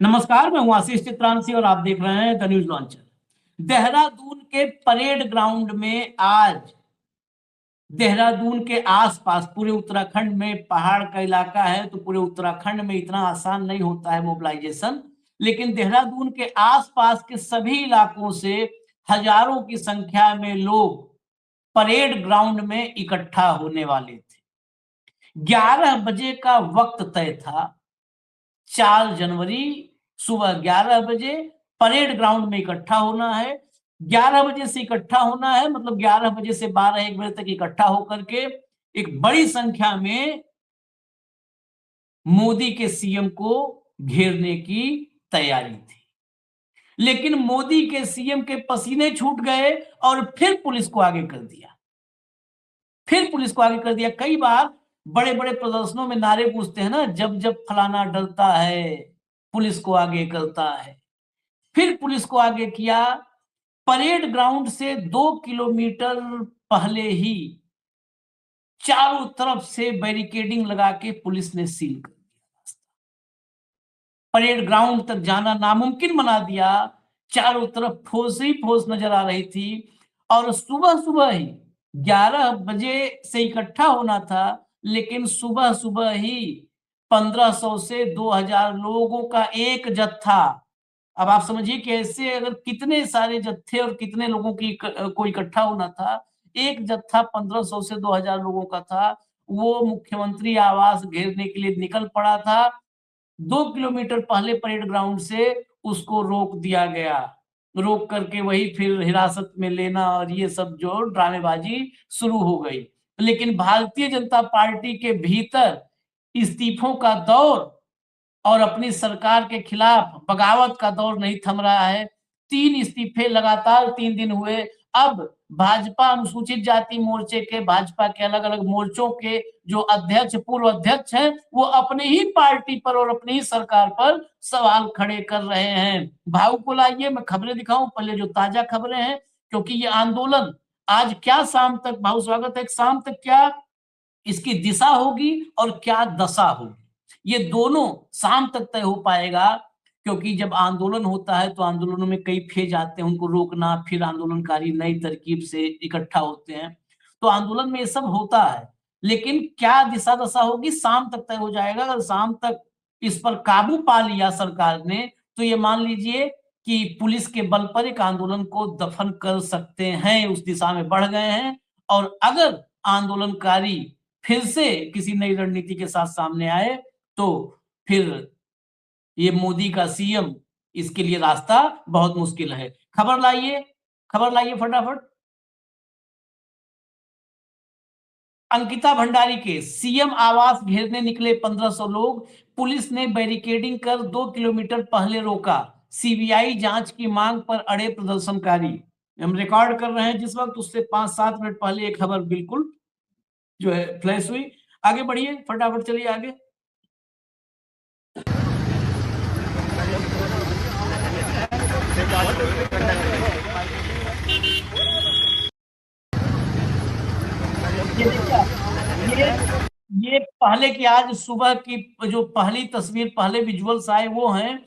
नमस्कार, मैं हूं आशीष चित्रांशी और आप देख रहे हैं द न्यूज लॉन्चर। देहरादून के परेड ग्राउंड में आज देहरादून के आसपास पूरे उत्तराखंड में पहाड़ का इलाका है, तो पूरे उत्तराखंड में इतना आसान नहीं होता है मोबिलाइजेशन। लेकिन देहरादून के आसपास के सभी इलाकों से हजारों की संख्या में लोग परेड ग्राउंड में इकट्ठा होने वाले थे। 11 बजे का वक्त तय था। 4 जनवरी सुबह 11 बजे परेड ग्राउंड में इकट्ठा होना है। 11 बजे से इकट्ठा होना है, मतलब 11 बजे से 12-1 बजे तक इकट्ठा होकर के एक बड़ी संख्या में मोदी के सीएम को घेरने की तैयारी थी। लेकिन मोदी के सीएम के पसीने छूट गए और फिर पुलिस को आगे कर दिया। कई बार बड़े बड़े प्रदर्शनों में नारे गूंजते हैं ना, जब जब फलाना डरता है पुलिस को आगे करता है। फिर पुलिस को आगे किया। परेड ग्राउंड से 2 किलोमीटर पहले ही चारों तरफ से बैरिकेडिंग लगा के पुलिस ने सील कर दिया रास्ता। परेड ग्राउंड तक जाना नामुमकिन बना दिया। चारों तरफ फौज ही फौज नजर आ रही थी और सुबह सुबह ही 11 बजे से इकट्ठा होना था, लेकिन सुबह सुबह ही 1500 से 2000 लोगों का एक जत्था। अब आप समझिए कि ऐसे अगर कितने सारे जत्थे और कितने लोगों की को इकट्ठा होना था। एक जत्था 1500 से 2000 लोगों का था। वो मुख्यमंत्री आवास घेरने के लिए निकल पड़ा था। 2 किलोमीटर पहले परेड ग्राउंड से उसको रोक दिया गया। रोक करके वही फिर हिरासत में लेना और ये सब जो ड्रामेबाजी शुरू हो गई। लेकिन भारतीय जनता पार्टी के भीतर इस्तीफों का दौर और अपनी सरकार के खिलाफ बगावत का दौर नहीं थम रहा है। 3 इस्तीफे लगातार 3 दिन हुए। अब भाजपा अनुसूचित जाति मोर्चे के, भाजपा के अलग-अलग मोर्चों के जो अध्यक्ष, पूर्व अध्यक्ष हैं, वो अपनी ही पार्टी पर और अपनी ही सरकार पर सवाल खड़े कर रहे हैं। भाऊ को लाइए, मैं खबरें दिखाऊं, पहले जो ताजा खबरें हैं, क्योंकि ये आंदोलन आज क्या शाम तक, भाऊ स्वागत है, शाम तक क्या इसकी दिशा होगी और क्या दशा होगी, ये दोनों शाम तक तय हो पाएगा। क्योंकि जब आंदोलन होता है तो आंदोलनों में कई फेज आते हैं, उनको रोकना, फिर आंदोलनकारी नई तरकीब से इकट्ठा होते हैं, तो आंदोलन में ये सब होता है। लेकिन क्या दिशा दशा होगी शाम तक तय हो जाएगा। अगर शाम तक इस पर काबू पा लिया सरकार ने, तो ये मान लीजिए कि पुलिस के बल पर एक आंदोलन को दफन कर सकते हैं, उस दिशा में बढ़ गए हैं। और अगर आंदोलनकारी फिर से किसी नई रणनीति के साथ सामने आए, तो फिर ये मोदी का सीएम, इसके लिए रास्ता बहुत मुश्किल है। खबर लाइए फटाफट। अंकिता भंडारी के सीएम आवास घेरने निकले 1500 लोग, पुलिस ने बैरिकेडिंग कर 2 किलोमीटर पहले रोका। सीबीआई जांच की मांग पर अड़े प्रदर्शनकारी। हम रिकॉर्ड कर रहे हैं जिस वक्त, उससे 5-7 मिनट पहले एक खबर बिल्कुल जो है फ्लैश हुई। आगे बढ़िए, फटाफट चलिए आगे। ये पहले की, आज सुबह की जो पहली तस्वीर, पहले विजुअल्स आए वो हैं।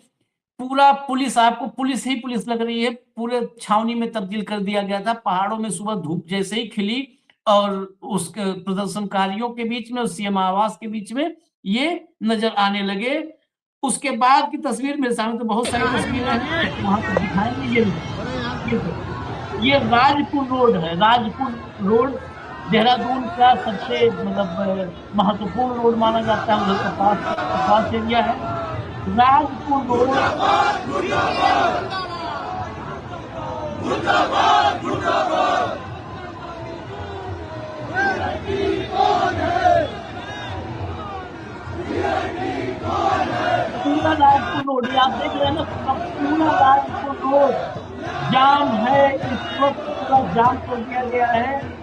पूरा पुलिस, आपको पुलिस ही पुलिस लग रही है। पूरे छावनी में तब्दील कर दिया गया था। पहाड़ों में सुबह धूप जैसे ही खिली और उस प्रदर्शनकारियों के बीच में और सीएम आवास के बीच में ये नजर आने लगे। उसके बाद की तस्वीर मेरे सामने तो बहुत सारी तस्वीरें हैं, वहां पर दिखाएंगे। ये राजपुर रोड है। राजपुर रोड देहरादून का सबसे मतलब महत्वपूर्ण रोड माना जाता है, उधर कपास एरिया है। राजपुर रोड पूरा राजपुर रोड, आप देख रहे हैं ना, पूरा राजपुर रोड जाम है इस वक्त। पूरा जाम कर दिया गया है।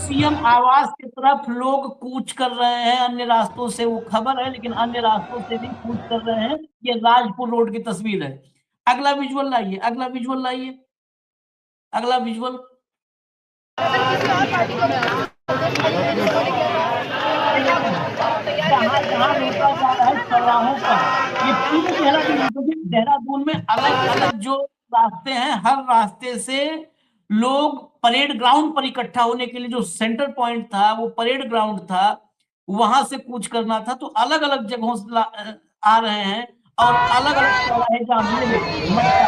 सीएम आवास की तरफ लोग कूच कर रहे हैं अन्य रास्तों से, वो खबर है, लेकिन अन्य रास्तों से भी कूच कर रहे हैं। ये राजपुर रोड की तस्वीर है। अगला विजुअल लाइए, अगला विजुअल। जहाँ जहाँ रोका जा रहा है चौराहों पर, ये पूरे देहरादून, क्योंकि देहरादून में अलग अलग जो रास्ते हैं, हर रास्ते से लोग परेड ग्राउंड पर इकट्ठा होने के लिए, जो सेंटर पॉइंट था वो परेड ग्राउंड था, वहां से कूच करना था, तो अलग अलग जगहों से आ रहे हैं और अलग अलग चौराहे जाम हुए। देखिए मटका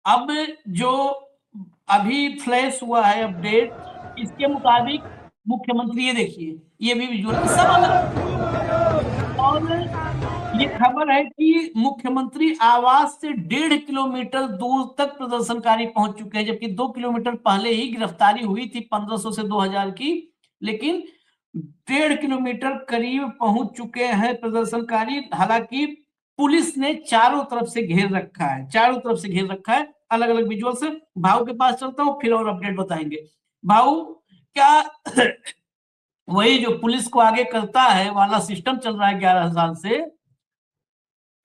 अब जो अभी फ्लैश हुआ है अपडेट, इसके मुताबिक मुख्यमंत्री, ये देखिए ये भी विजुअल सब अलग, और ये खबर है कि मुख्यमंत्री आवास से 1.5 किलोमीटर दूर तक प्रदर्शनकारी पहुंच चुके हैं, जबकि 2 किलोमीटर पहले ही गिरफ्तारी हुई थी 1500 से 2000 की, लेकिन 1.5 किलोमीटर करीब पहुंच चुके हैं प्रदर्शनकारी। हालांकि पुलिस ने चारों तरफ से घेर रखा है, चारों तरफ से घेर रखा है। अलग अलग विजुअल से भाऊ के पास चलता हूँ, फिर और अपडेट बताएंगे। भाऊ, क्या वही जो पुलिस को आगे करता है वाला सिस्टम चल रहा है 11 साल से,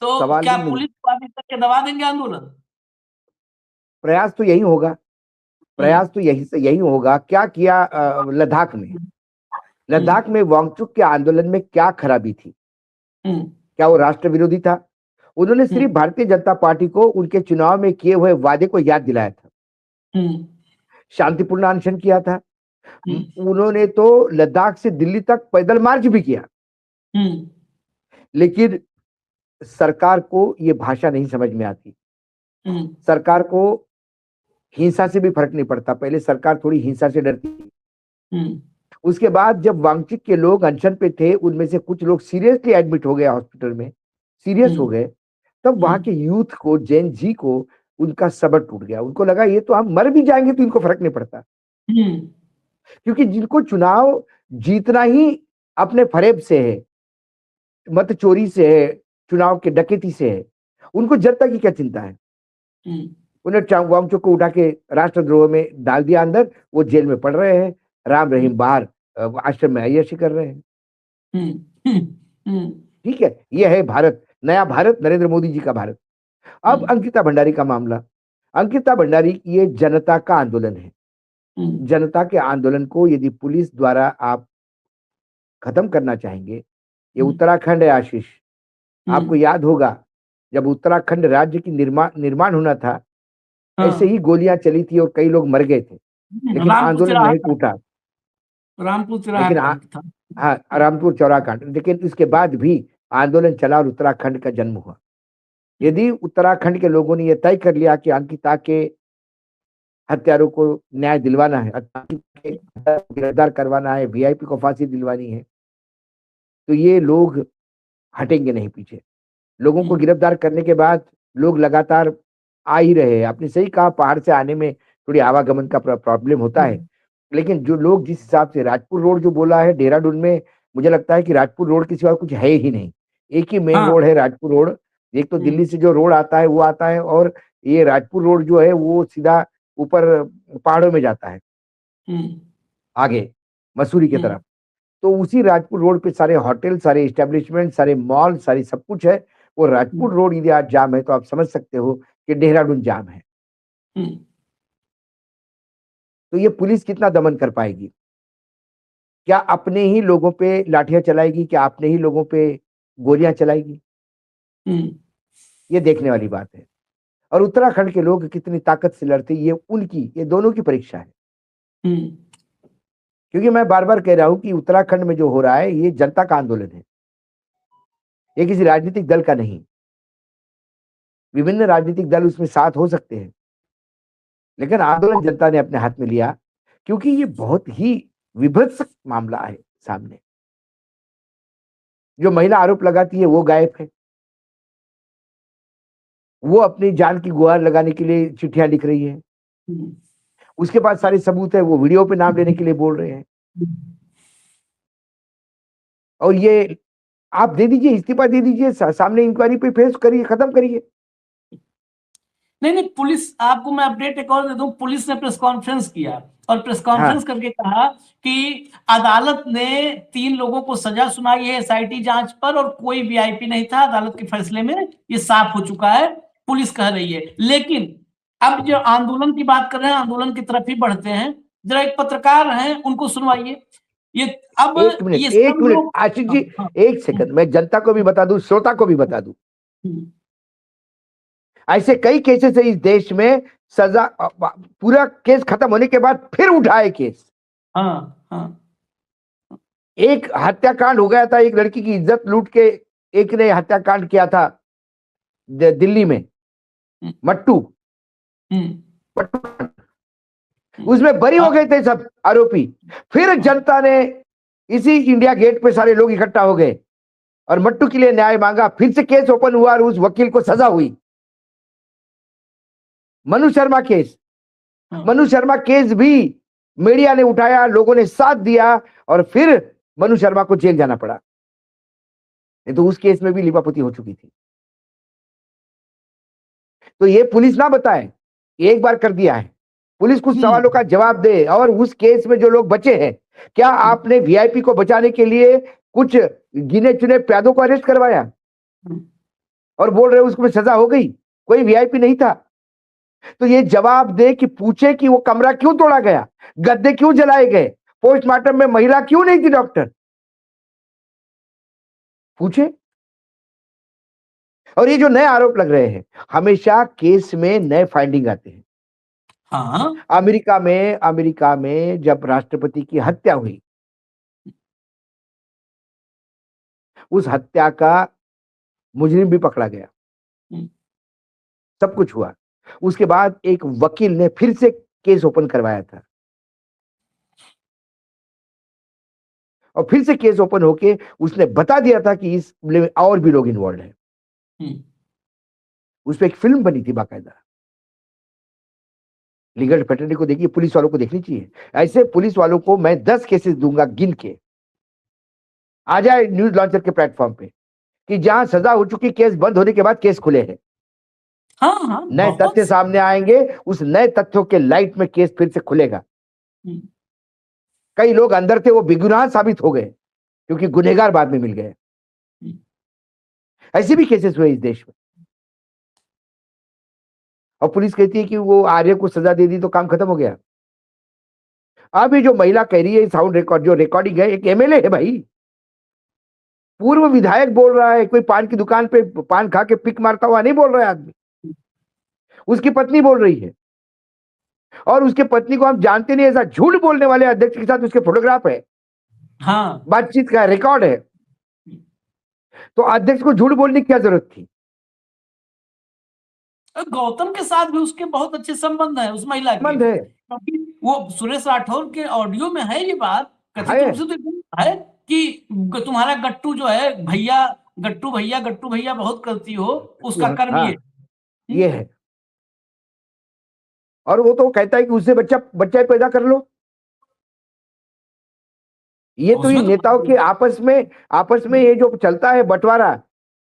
तो सवाल क्या ही नहीं। पुलिस को आगे करके दबा देंगे आंदोलन? प्रयास तो यही होगा, प्रयास तो यही होगा। क्या किया लद्दाख में? लद्दाख में वांगचुक के आंदोलन में क्या खराबी थी? क्या वो राष्ट्र विरोधी था? उन्होंने सिर्फ भारतीय जनता पार्टी को उनके चुनाव में किए हुए वादे को याद दिलाया था, शांतिपूर्ण अनशन किया था। उन्होंने तो लद्दाख से दिल्ली तक पैदल मार्च भी किया, लेकिन सरकार को ये भाषा नहीं समझ में आती। सरकार को हिंसा से भी फर्क नहीं पड़ता। पहले सरकार थोड़ी हिंसा से डरती थी। उसके बाद जब वांगचुक के लोग अनशन पे थे, उनमें से कुछ लोग सीरियसली एडमिट हो गए हॉस्पिटल में, सीरियस हो गए, तब वहां के यूथ को, जेन जी को, उनका सबर टूट गया। उनको लगा ये तो हम मर भी जाएंगे तो इनको फर्क नहीं पड़ता, क्योंकि जिनको चुनाव जीतना ही अपने फरेब से है, मत चोरी से है, चुनाव के डकैती से है, उनको जनता की क्या चिंता है? उन्हें वांगचुक को उठा के राष्ट्रद्रोह में डाल दिया अंदर, वो जेल में पड़ रहे हैं। राम रहीम बाहर आश्रम में अय्याशी कर रहे हैं। ठीक है, यह है भारत, नया भारत, नरेंद्र मोदी जी का भारत। अब अंकिता भंडारी का मामला। अंकिता भंडारी, ये जनता का आंदोलन है। जनता के आंदोलन को यदि पुलिस द्वारा आप खत्म करना चाहेंगे, ये उत्तराखंड है आशीष, आपको याद होगा जब उत्तराखंड राज्य की निर्माण होना था, ऐसे ही गोलियां चली थी और कई लोग मर गए थे, लेकिन आंदोलन नहीं टूटा। रामपुर चौराहा था। हाँ, रामपुर चौराहा कांड, लेकिन इसके बाद भी आंदोलन चला और उत्तराखंड का जन्म हुआ। यदि उत्तराखंड के लोगों ने यह तय कर लिया कि अंकिता के हत्यारों को न्याय दिलवाना है, गिरफ्तार करवाना है, वीआईपी को फांसी दिलवानी है, तो ये लोग हटेंगे नहीं पीछे। लोगों को गिरफ्तार करने के बाद लोग लगातार आ ही रहे हैं। आपने सही कहा, पहाड़ से आने में थोड़ी आवागमन का प्रॉब्लम होता है, लेकिन जो लोग जिस हिसाब से राजपुर रोड जो बोला है देहरादून में, मुझे लगता है कि राजपुर रोड के सिवा कुछ है ही नहीं। एक ही मेन रोड है राजपुर रोड। एक तो दिल्ली से जो रोड आता है वो आता है, और ये राजपुर रोड जो है वो सीधा ऊपर पहाड़ों में जाता है, आगे मसूरी की तरफ। तो उसी राजपुर रोड पे सारे होटल, सारे एस्टेब्लिशमेंट, सारे मॉल, सारी सब कुछ है। वो राजपुर रोड यदि आज जाम है तो आप समझ सकते हो कि देहरादून जाम है। तो ये पुलिस कितना दमन कर पाएगी? क्या अपने ही लोगों पे लाठियां चलाएगी? क्या अपने ही लोगों पे गोलियां चलाएगी? ये देखने वाली बात है। और उत्तराखंड के लोग कितनी ताकत से लड़ते, ये उनकी, ये दोनों की परीक्षा है। क्योंकि मैं बार बार कह रहा हूं कि उत्तराखंड में जो हो रहा है ये जनता का आंदोलन है, ये किसी राजनीतिक दल का नहीं। विभिन्न राजनीतिक दल उसमें साथ हो सकते हैं, लेकिन आंदोलन जनता ने अपने हाथ में लिया, क्योंकि ये बहुत ही विभत्स मामला है सामने। जो महिला आरोप लगाती है वो गायब है, वो अपनी जान की गुहार लगाने के लिए चिट्ठियां लिख रही है, उसके पास सारे सबूत है, वो वीडियो पे नाम लेने के लिए बोल रहे हैं। और ये आप दे दीजिए, इस्तीफा दे दीजिए, सामने इंक्वायरी पे फेस करिए, खत्म करिए। नहीं, पुलिस, आपको मैं अपडेट एक और दे दूं, पुलिस ने प्रेस कॉन्फ्रेंस किया और प्रेस कॉन्फ्रेंस करके कहा कि अदालत ने 3 लोगों को सजा सुनाई है एसआईटी जांच पर और कोई वीआईपी नहीं था। अदालत के फैसले में ये साफ हो चुका है, पुलिस कह रही है। लेकिन अब जो आंदोलन की बात कर रहे हैं, आंदोलन की तरफ ही बढ़ते हैं। जरा एक पत्रकार हैं, उनको सुनवाइए। ये अब एक मिनट, ये एक सब मिनट लोग, आशीष जी, हाँ, एक सेकंड, मैं जनता को भी बता दूं, श्रोता को भी बता दूं, ऐसे कई केसेस है इस देश में, सजा पूरा केस खत्म होने के बाद फिर उठाए केस। हाँ, हाँ, एक हत्याकांड हो गया था, एक लड़की की इज्जत लूट के एक ने हत्याकांड किया था दिल्ली में, मट्टू, उसमें बरी हो गए थे सब आरोपी। फिर जनता ने इसी इंडिया गेट पे सारे लोग इकट्ठा हो गए और मट्टू के लिए न्याय मांगा। फिर से केस ओपन हुआ और उस वकील को सजा हुई। मनु शर्मा केस, मनु शर्मा केस भी मीडिया ने उठाया, लोगों ने साथ दिया और फिर मनु शर्मा को जेल जाना पड़ा। नहीं तो उस केस में भी लीपापोती हो चुकी थी। तो ये पुलिस ना बताए, एक बार कर दिया है, पुलिस कुछ सवालों का जवाब दे। और उस केस में जो लोग बचे हैं, क्या आपने वीआईपी को बचाने के लिए कुछ गिने चुने प्यादों को अरेस्ट करवाया और बोल रहे उसको सजा हो गई? कोई वीआईपी नहीं था। तो ये जवाब दे कि पूछे कि वो कमरा क्यों तोड़ा गया, गद्दे क्यों जलाए गए, पोस्टमार्टम में महिला क्यों नहीं थी डॉक्टर, पूछे। और ये जो नए आरोप लग रहे हैं, हमेशा केस में नए फाइंडिंग आते हैं। हाँ, अमेरिका में जब राष्ट्रपति की हत्या हुई, उस हत्या का मुजरिम भी पकड़ा गया, सब कुछ हुआ। उसके बाद एक वकील ने फिर से केस ओपन करवाया था और फिर से केस ओपन होके उसने बता दिया था कि इस मामले में और भी लोग इन्वॉल्व हैं। उस पर एक फिल्म बनी थी बाकायदा। लीगल फ्रेटर्निटी को देखिए, पुलिस वालों को देखनी चाहिए। ऐसे पुलिस वालों को मैं 10 केसेस दूंगा गिन के, आ जाए न्यूज लॉन्चर के प्लेटफॉर्म पे, कि जहां सजा हो चुकी, केस बंद होने के बाद केस खुले हैं। हाँ, नए तथ्य सामने आएंगे, उस नए तथ्यों के लाइट में केस फिर से खुलेगा। कई लोग अंदर थे, वो बेगुनाह साबित हो गए क्योंकि गुनहगार बाद में मिल गए। ऐसे भी केसेस हुए इस देश में। और पुलिस कहती है कि वो आर्य को सजा दे दी तो काम खत्म हो गया। अभी जो महिला कह रही है, साउंड रिकॉर्ड जो रिकॉर्डिंग है, एक एमएलए है भाई, पूर्व विधायक बोल रहा है। कोई पान की दुकान पे पान खा के पिक मारता हुआ नहीं बोल रहा है आदमी, उसकी पत्नी बोल रही है। और उसके पत्नी को हम जानते नहीं, ऐसा झूठ बोलने वाले अध्यक्ष के साथ उसके फोटोग्राफ है, हाँ, बातचीत का रिकॉर्ड है। तो अध्यक्ष को झूठ बोलने की क्या जरूरत थी? गौतम के साथ भी उसके बहुत अच्छे संबंध है, उस महिला के, संबंध है, क्योंकि वो सुरेश राठौर के ऑडियो में है ये बात, कथित रूप से तो एकदम है कि तुम्हारा गट्टू जो है भैया, गट्टू भैया बहुत करती हो, उसका कर्म ये है। और वो तो कहता है कि उससे बच्चा पैदा कर लो। ये तो ये नेताओं के आपस में ये जो चलता है बंटवारा,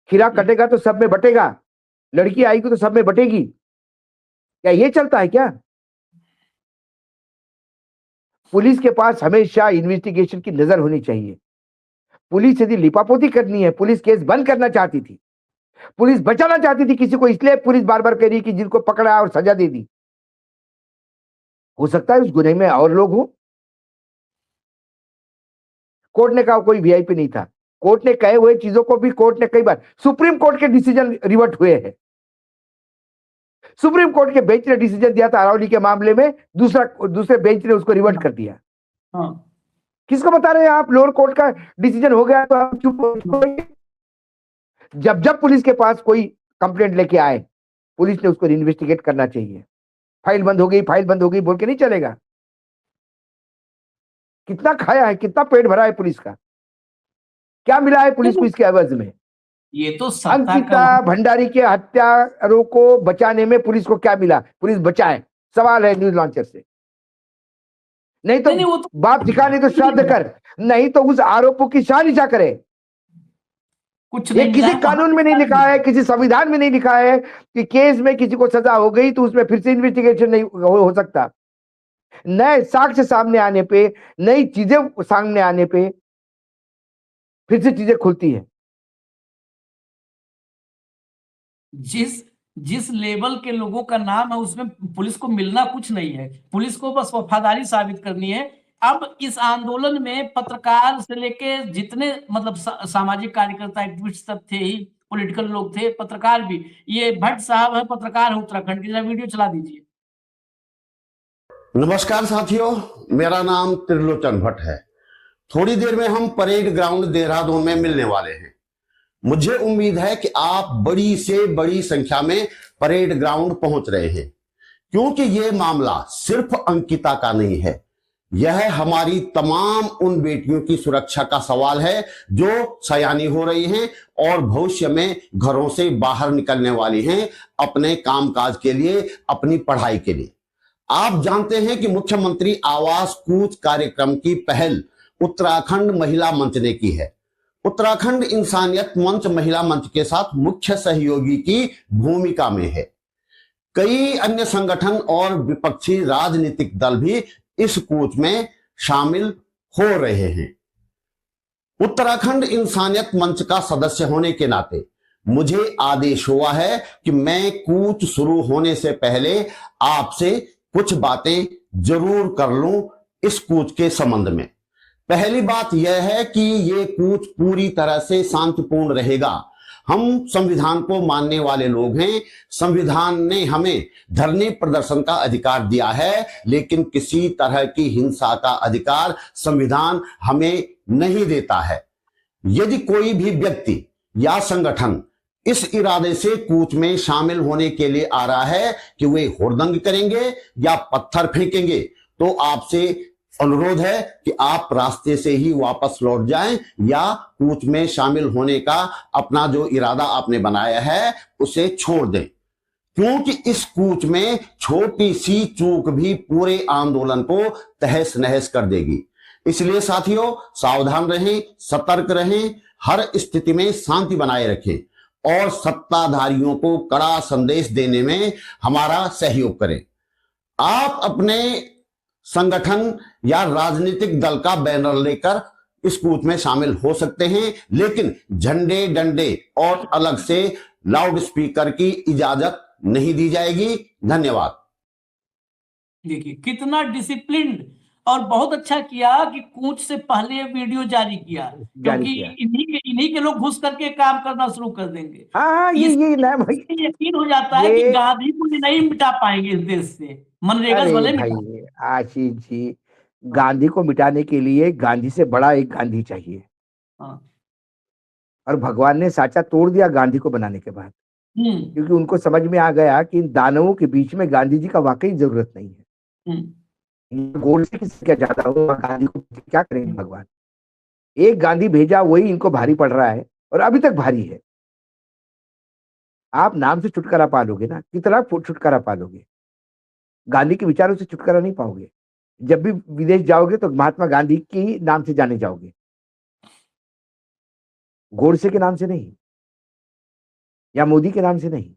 खीरा कटेगा तो सब में बटेगा, लड़की आएगी तो सब में बटेगी, क्या ये चलता है क्या? पुलिस के पास हमेशा इन्वेस्टिगेशन की नजर होनी चाहिए। पुलिस यदि लिपापोती करनी है, पुलिस केस बंद करना चाहती थी, पुलिस बचाना चाहती थी किसी को, इसलिए पुलिस बार बार कह रही कि जिनको पकड़ा और सजा दे दी। हो सकता है उस गुनाह में और लोग हो। कोर्ट ने कहा कोई वीआईपी नहीं था। कोर्ट ने कहे हुए चीजों को भी कोर्ट ने कई बार, सुप्रीम कोर्ट के डिसीजन रिवर्ट हुए हैं। सुप्रीम कोर्ट के बेंच ने डिसीजन दिया था अरावली के मामले में, दूसरे बेंच ने उसको रिवर्ट कर दिया। किसको बता रहे हैं आप? लोअर कोर्ट का डिसीजन हो गया तो आप चुप। जब पुलिस के पास कोई कंप्लेंट लेके आए, पुलिस ने उसको इन्वेस्टिगेट करना चाहिए। फाइल बंद हो गई बोल के नहीं चलेगा। कितना खाया है, कितना पेट भरा है पुलिस का, क्या मिला है पुलिस को इसके एवज में? ये तो अंकिता भंडारी के हत्यारों को बचाने में पुलिस को क्या मिला? पुलिस बचाए, सवाल है न्यूज लॉन्चर से। नहीं तो बाप दिखा, नहीं तो श्राद्ध कर, नहीं तो उस आरोपों की शान ईचा करे। कुछ ये नहीं मिला किसी है, कानून में नहीं लिखा है, किसी संविधान में नहीं लिखा है कि केस में किसी को सजा हो गई तो उसमें फिर से इन्वेस्टिगेशन नहीं हो सकता। नए साक्ष्य सामने आने पे, नई चीजें सामने आने पे फिर से चीजें खुलती है। जिस जिस लेवल के लोगों का नाम है उसमें पुलिस को मिलना कुछ नहीं है, पुलिस को बस वफादारी साबित करनी है। अब इस आंदोलन में पत्रकार से लेके जितने मतलब सामाजिक कार्यकर्ता एक्टिविस्ट सब थे ही, पॉलिटिकल लोग थे, पत्रकार भी। ये भट्ट साहब है, पत्रकार है उत्तराखंड की, वीडियो चला दीजिए। नमस्कार साथियों, मेरा नाम त्रिलोचन भट्ट है। थोड़ी देर में हम परेड ग्राउंड देहरादून में मिलने वाले हैं। मुझे उम्मीद है कि आप बड़ी से बड़ी संख्या में परेड ग्राउंड पहुंच रहे हैं, क्योंकि यह मामला सिर्फ अंकिता का नहीं है, यह हमारी तमाम उन बेटियों की सुरक्षा का सवाल है जो सयानी हो रही हैं और भविष्य में घरों से बाहर निकलने वाली हैं अपने कामकाज के लिए, अपनी पढ़ाई के लिए। आप जानते हैं कि मुख्यमंत्री आवास कूच कार्यक्रम की पहल उत्तराखंड महिला मंच ने की है। उत्तराखंड इंसानियत मंच महिला मंच के साथ मुख्य सहयोगी की भूमिका में है। कई अन्य संगठन और विपक्षी राजनीतिक दल भी इस कूच में शामिल हो रहे हैं। उत्तराखंड इंसानियत मंच का सदस्य होने के नाते मुझे आदेश हुआ है कि मैं कूच शुरू होने से पहले आपसे कुछ बातें जरूर कर लूं इस कूच के संबंध में। पहली बात यह है कि ये कूच पूरी तरह से शांतिपूर्ण रहेगा। हम संविधान को मानने वाले लोग हैं। संविधान ने हमें धरने प्रदर्शन का अधिकार दिया है, लेकिन किसी तरह की हिंसा का अधिकार संविधान हमें नहीं देता है। यदि कोई भी व्यक्ति या संगठन इस इरादे से कूच में शामिल होने के लिए आ रहा है कि वे हुड़दंग करेंगे या पत्थर फेंकेंगे, तो आपसे अनुरोध है कि आप रास्ते से ही वापस लौट जाएं या कूच में शामिल होने का अपना जो इरादा आपने बनाया है उसे छोड़ दें, क्योंकि इस कूच में छोटी सी चूक भी पूरे आंदोलन को तहस नहस कर देगी। इसलिए साथियों, सावधान रहें, सतर्क रहें, हर स्थिति में शांति बनाए रखें और सत्ताधारियों को कड़ा संदेश देने में हमारा सहयोग करें। आप अपने संगठन या राजनीतिक दल का बैनर लेकर इस कूच में शामिल हो सकते हैं, लेकिन झंडे डंडे और अलग से लाउड स्पीकर की इजाजत नहीं दी जाएगी। धन्यवाद। देखिए कितना डिसिप्लिन्ड, और बहुत अच्छा किया कि कूच से पहले वीडियो जारी किया, क्योंकि इन्हीं के लोग घुस करके काम करना शुरू कर देंगे। हाँ, ये यकीन हो जाता है कि गांधी को नहीं मिटा पाएंगे इस देश से, मनरेगा भले भाई आशीष जी, गांधी को मिटाने के लिए गांधी से बड़ा एक गांधी चाहिए। और भगवान ने साचा तोड़ दिया गांधी को बनाने के बाद, क्योंकि उनको समझ में आ गया कि इन दानवों के बीच में गांधी जी का वाकई जरूरत नहीं है। गोडसे की संख्या ज्यादा हो, गांधी को क्या करेंगे भगवान? एक गांधी भेजा, वही इनको भारी पड़ रहा है और अभी तक भारी है। आप नाम से छुटकारा पालोगे ना, कितना छुटकारा पालोगे? गांधी के विचारों से छुटकारा नहीं पाओगे। जब भी विदेश जाओगे तो महात्मा गांधी के नाम से जाने जाओगे, गोडसे के नाम से नहीं या मोदी के नाम से नहीं।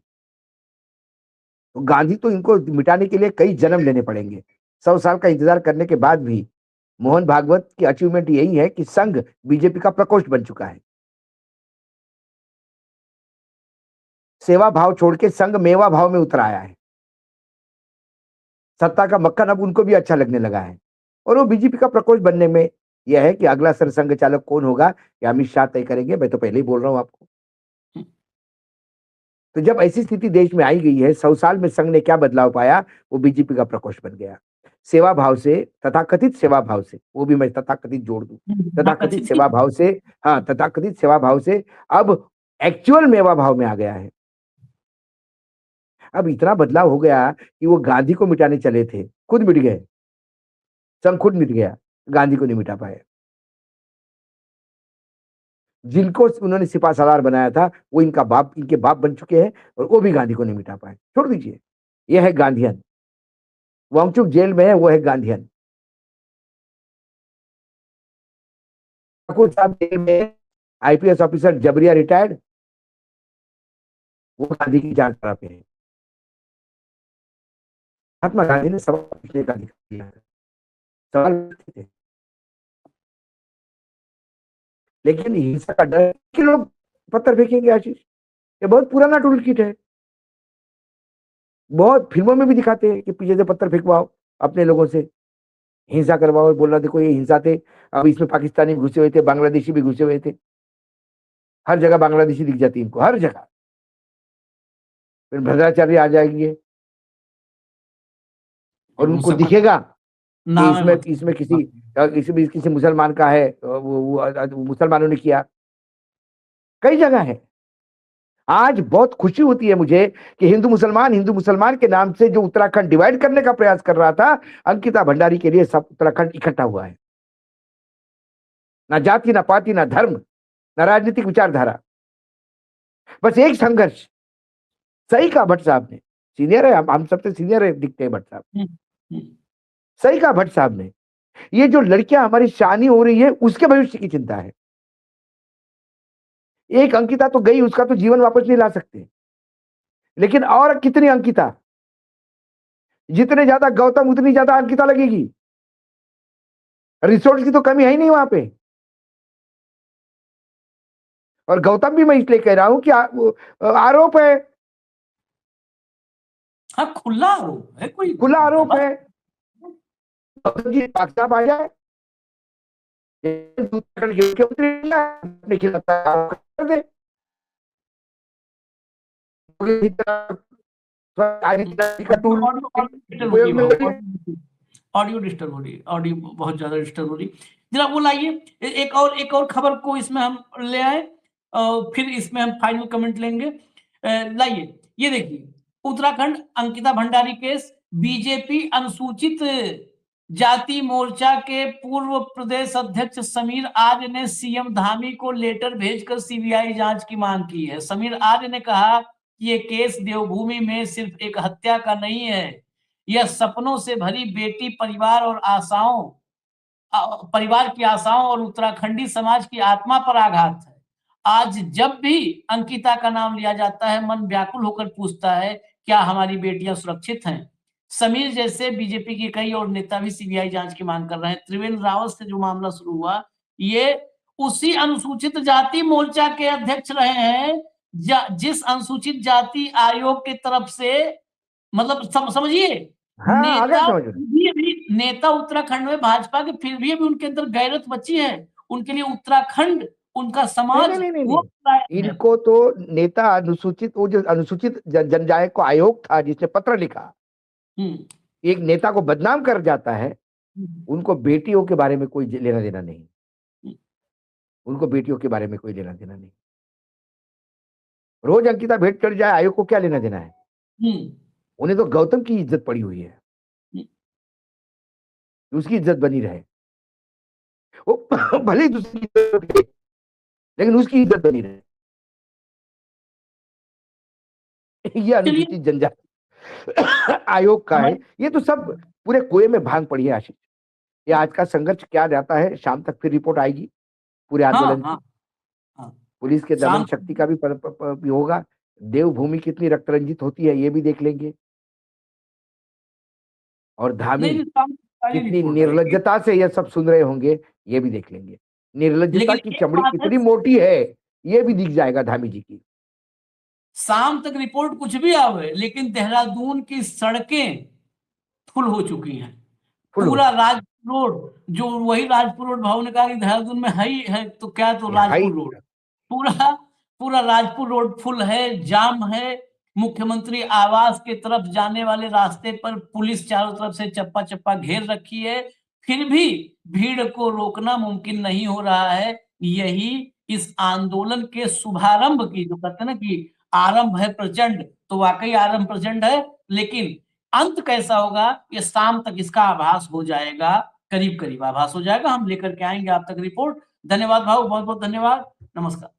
तो गांधी तो इनको मिटाने के लिए कई जन्म लेने पड़ेंगे। 100 साल का इंतजार करने के बाद भी मोहन भागवत की अचीवमेंट यही है कि संघ बीजेपी का प्रकोष्ठ बन चुका है। सेवा भाव छोड़ के संघ मेवा भाव में उतर आया है। सत्ता का मक्खन अब उनको भी अच्छा लगने लगा है, और वो बीजेपी का प्रकोष्ठ बनने में यह है कि अगला सरसंघ चालक कौन होगा कि अमित शाह तय करेंगे। मैं तो पहले ही बोल रहा हूं आपको। तो जब ऐसी स्थिति देश में आई गई है, 100 साल में संघ ने क्या बदलाव पाया? वो बीजेपी का प्रकोष्ठ बन गया। सेवा भाव से, तथाकथित सेवा भाव से, वो भी मैं तथाकथित जोड़ दूं, तथाकथित सेवा भाव से, हाँ, तथाकथित सेवा भाव से अब एक्चुअल मेवा भाव में आ गया है। अब इतना बदलाव हो गया कि वो गांधी को मिटाने चले थे, खुद मिट गए। संघ खुद मिट गया, गांधी को नहीं मिटा पाए। जिनको उन्होंने सिपा सालार बनाया था वो इनके बाप बन चुके हैं, और वो भी गांधी को नहीं मिटा पाए। छोड़ दीजिए, यह है गांधीयन। वांगचुक जेल में है, वो है गांधीयन। ठाकुर साहब जेल में, आईपीएस ऑफिसर जबरिया रिटायर्ड, वो गांधी की जांच कराते हैं। महात्मा गांधी ने सवाल पूछने का अधिकार दिया, सवाल पूछते थे, लेकिन हिंसा का डर कि लोग पत्थर फेंकेंगे। आशीष, ये बहुत पुराना टूल किट है, बहुत फिल्मों में भी दिखाते हैं कि पीछे से पत्थर फेंकवाओ, अपने लोगों से हिंसा करवाओ, बोलना देखो ये हिंसा थे। अब इसमें पाकिस्तानी भी घुसे हुए थे, बांग्लादेशी भी घुसे हुए थे, हर जगह बांग्लादेशी दिख जाती है इनको, हर जगह। फिर भद्राचार्य आ जाएंगे और उनको दिखेगा कि इसमें किसी मुसलमान का है, वो मुसलमानों ने किया। कई जगह है। आज बहुत खुशी होती है मुझे कि हिंदू मुसलमान के नाम से जो उत्तराखंड डिवाइड करने का प्रयास कर रहा था, अंकिता भंडारी के लिए सब उत्तराखंड इकट्ठा हुआ है। ना जाति, ना पार्टी, ना धर्म, ना राजनीतिक विचारधारा, बस एक संघर्ष। सही कहा भट्ट साहब ने, सीनियर है, हम सबसे सीनियर है दिखते हैं भट्ट साहब। सही कहा भट्ट साहब ने, ये जो लड़कियां हमारी शानी हो रही है उसके भविष्य की चिंता है। एक अंकिता तो गई, उसका तो जीवन वापस नहीं ला सकते, लेकिन और कितनी अंकिता? जितने ज्यादा गौतम उतनी ज्यादा अंकिता लगेगी। रिसोर्स की तो कमी है ही नहीं वहां पे। और गौतम भी मैं इसलिए कह रहा हूं कि आरोप है, हाँ, खुला आरोप है, कोई खुला आरोप है। गौतम जी पाकिस्तान आ जाए, अपने खिलाफ कर दे, ऑडियो डिस्टर्ब हो रही है, ऑडियो बहुत ज्यादा डिस्टर्ब हो रही है। जरा वो लाइए एक और खबर को इसमें हम ले आए, फिर इसमें हम फाइनल कमेंट लेंगे। लाइए, ये देखिए, उत्तराखंड अंकिता भंडारी केस, बीजेपी अनुसूचित जाति मोर्चा के पूर्व प्रदेश अध्यक्ष समीर आर्य ने सीएम धामी को लेटर भेजकर सीबीआई जांच की मांग की है। समीर आर्य ने कहा कि ये केस देवभूमि में सिर्फ एक हत्या का नहीं है, यह सपनों से भरी बेटी परिवार की आशाओं और उत्तराखंडी समाज की आत्मा पर आघात है। आज जब भी अंकिता का नाम लिया जाता है, मन व्याकुल होकर पूछता है, क्या हमारी बेटियां सुरक्षित हैं? समीर जैसे बीजेपी के कई और नेता भी सीबीआई जांच की मांग कर रहे हैं। त्रिवेंद्र रावत से जो मामला शुरू हुआ, ये उसी अनुसूचित जाति मोर्चा के अध्यक्ष रहे हैं जिस अनुसूचित जाति आयोग की तरफ से, मतलब समझिए, नेता उत्तराखंड में भाजपा के, फिर भी अभी उनके अंदर गैरत बची है। उनके लिए उत्तराखंड, उनका समाज, नहीं। इनको तो नेता अनुसूचित, वो जो अनुसूचित जनजाति को आयोग था जिसने पत्र लिखा, एक नेता को बदनाम कर जाता है, उनको बेटियों के बारे में कोई लेना देना नहीं। उनको बेटियों के बारे में कोई लेना देना नहीं। रोज अंकिता भेंट चढ़ जाए, आयोग को क्या लेना देना है? उन्हें तो गौतम की इज्जत पड़ी हुई है, उसकी इज्जत बनी रहे। वो भले ही दूसरी इज्जत, लेकिन उसकी इज्जत बनी रहे। ये अनुसूचित जनजाति आयोग का है। ये तो सब पूरे कुएं में भांग पड़ी है आशीष। ये आज का संघर्ष क्या जाता है, शाम तक फिर रिपोर्ट आएगी पूरे आंदोलन की। पुलिस के दमन शक्ति का भी होगा। देवभूमि कितनी रक्त रंजित होती है ये भी देख लेंगे, और धामी कितनी निर्लज्जता से ये सब सुन रहे होंगे ये भी देख लेंगे। निर्लज्जता की चमड़ी कितनी मोटी है ये भी दिख जाएगा धामी जी की। शाम तक रिपोर्ट कुछ भी आवे, लेकिन देहरादून की सड़कें फुल हो चुकी हैं। पूरा राजपुर रोड, जो वही राजपुर रोड, भाव ने कहा कि देहरादून में है तो क्या, तो राजपुर रोड, पूरा राजपुर रोड फुल है, जाम है। मुख्यमंत्री आवास के तरफ जाने वाले रास्ते पर पुलिस चारों तरफ से चप्पा चप्पा घेर रखी है, फिर भी भीड़ को रोकना मुमकिन नहीं हो रहा है। यही इस आंदोलन के शुभारंभ की, जो कहते हैं ना कि आरंभ है प्रचंड, तो वाकई आरंभ प्रचंड है, लेकिन अंत कैसा होगा ये शाम तक इसका आभास हो जाएगा, करीब करीब आभास हो जाएगा। हम लेकर के आएंगे आप तक रिपोर्ट। धन्यवाद भाव, बहुत बहुत धन्यवाद, नमस्कार।